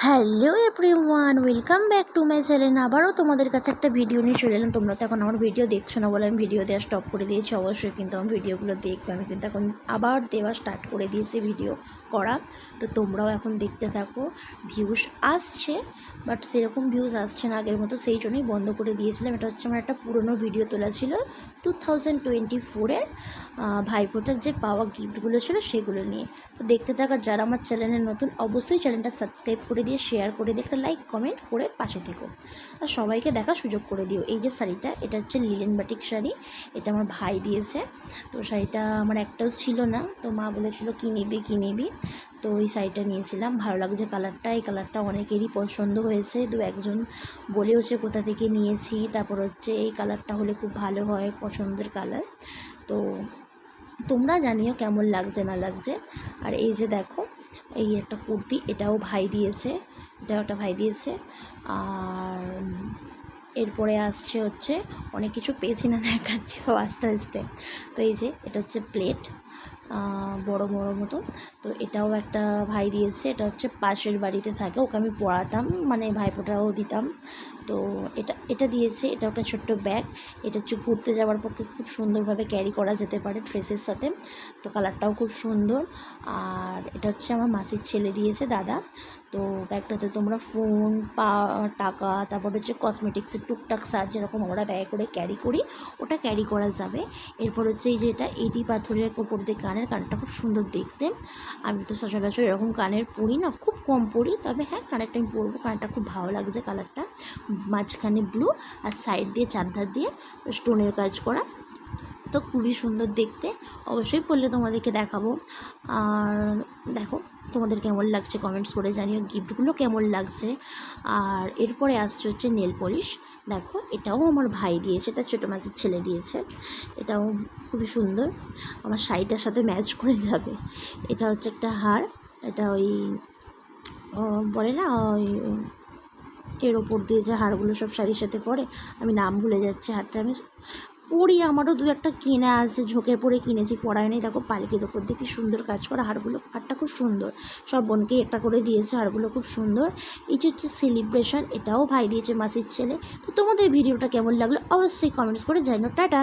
Hello everyone, welcome back to my channel. আবারও তোমাদের কাছে একটা ভিডিও নিয়ে চলে এলাম। তোমরা তো এখন আমার ভিডিও দেখছো না বলে আমি ভিডিও দেওয়া স্টপ করে দিয়েছি। অবশ্যই কিন্তু আমার ভিডিওগুলো দেখবে। আমি কিন্তু এখন আবার দেওয়া স্টার্ট করে দিয়েছি ভিডিও করা। তো তোমরাও এখন দেখতে থাকো। ভিউজ আসছে, বাট সেরকম ভিউজ আসছে না আগের মতো, সেই জন্যই বন্ধ করে দিয়েছিলাম। এটা হচ্ছে আমার একটা পুরনো ভিডিও তোলা ছিল 2024-এর ভাইফোঁটার যে পাওয়া গিফটগুলো ছিল সেগুলো নিয়ে। তো দেখতে থাকার যারা আমার চ্যানেলে নতুন, অবশ্যই চ্যানেলটা সাবস্ক্রাইব করে দিয়ে শেয়ার করে দিয়ে একটা লাইক কমেন্ট করে পাশে থেকো, আর সবাইকে দেখার সুযোগ করে দিও। এই যে শাড়িটা, এটা হচ্ছে লিলেন বাটিক শাড়ি। এটা আমার ভাই দিয়েছে। তো শাড়িটা আমার একটাও ছিল না, তো মা বলেছিল কী নিবি। তো এই শাড়িটা নিয়েছিলাম। ভালো লাগছে কালারটা। এই কালারটা অনেকেরই পছন্দ হয়েছে, দু একজন বলেওছে কোথা থেকে নিয়েছি। তারপর হচ্ছে এই কালারটা হলে খুব ভালো হয়, পছন্দের কালার। তো তোমরা জানিও কেমন লাগছে না লাগছে। আর এই যে দেখো, এই একটা কুর্তি, এটাও ভাই দিয়েছে। আর এরপরে আসছে হচ্ছে অনেক কিছু পেয়েছি না, দেখাচ্ছি সব আস্তে আস্তে। তো এই যে এটা হচ্ছে প্লেট, বড় মতো। তো এটাও একটা ভাই দিয়েছে। এটা হচ্ছে পাশের বাড়িতে থাকে, ওকে আমি পড়াতাম, মানে ভাইফোঁটাও দিতাম। তো এটা দিয়েছে। এটা একটা ছোট্ট ব্যাগ। এটা হচ্ছে ঘুরতে যাওয়ার পক্ষে খুব সুন্দরভাবে ক্যারি করা যেতে পারে ড্রেসের সাথে। তো কালারটাও খুব সুন্দর। আর এটা হচ্ছে আমার মাসির ছেলে দিয়েছে, দাদা। তো ব্যাগটাতে তোমরা ফোন, টাকা, তারপর হচ্ছে কসমেটিক্সের টুকটাক সাজ যেরকম আমরা ব্যাগে করে ক্যারি করি, ওটা ক্যারি করা যাবে। এরপর হচ্ছে এই যে এটা ইটি পাথরের ওপর দিয়ে কানটা খুব সুন্দর দেখতে। আমি তো সচরাচর এরকম কানের পরি না, খুব কম পরি, তবে হ্যাঁ কানেরটা আমি পরবো। কানেরটা খুব ভালো লাগছে কালারটা, মাঝখানে ব্লু আর সাইড দিয়ে চারধার দিয়ে স্টোনের কাজ করা। তো খুবই সুন্দর দেখতে, অবশ্যই পরলে তোমাদেরকে দেখাবো। আর দেখো তোমাদের কেমন লাগছে কমেন্টস করে জানিও, গিফটগুলো কেমন লাগছে। আর এরপরে আসছে হচ্ছে নেল পলিশ। দেখো এটাও আমার ভাই দিয়েছে, এটা ছোটো মাসির ছেলে দিয়েছে। এটাও খুবই সুন্দর, আমার শাড়িটার সাথে ম্যাচ করে যাবে। এটা হচ্ছে একটা হার, এটা ওই বলে না ওই এর ওপর দিয়ে যে হারগুলো সব শাড়ির সাথে পরে, আমি নাম ভুলে যাচ্ছি। হারটা আমি পরি, আমারও দু একটা কেনা আছে, ঝোঁকের পরে কিনেছি, পরাই নেই। দেখো পালকির ওপর দিয়ে কি সুন্দর কাজ করা হারটা খুব সুন্দর। সব বোনকেই একটা করে দিয়েছে, হারগুলো খুব সুন্দর। এই যে হচ্ছে সেলিব্রেশন, এটাও ভাই দিয়েছে মাসির ছেলে। তো তোমাদের ভিডিওটা কেমন লাগলো অবশ্যই কমেন্টস করে জানিও। টাটা।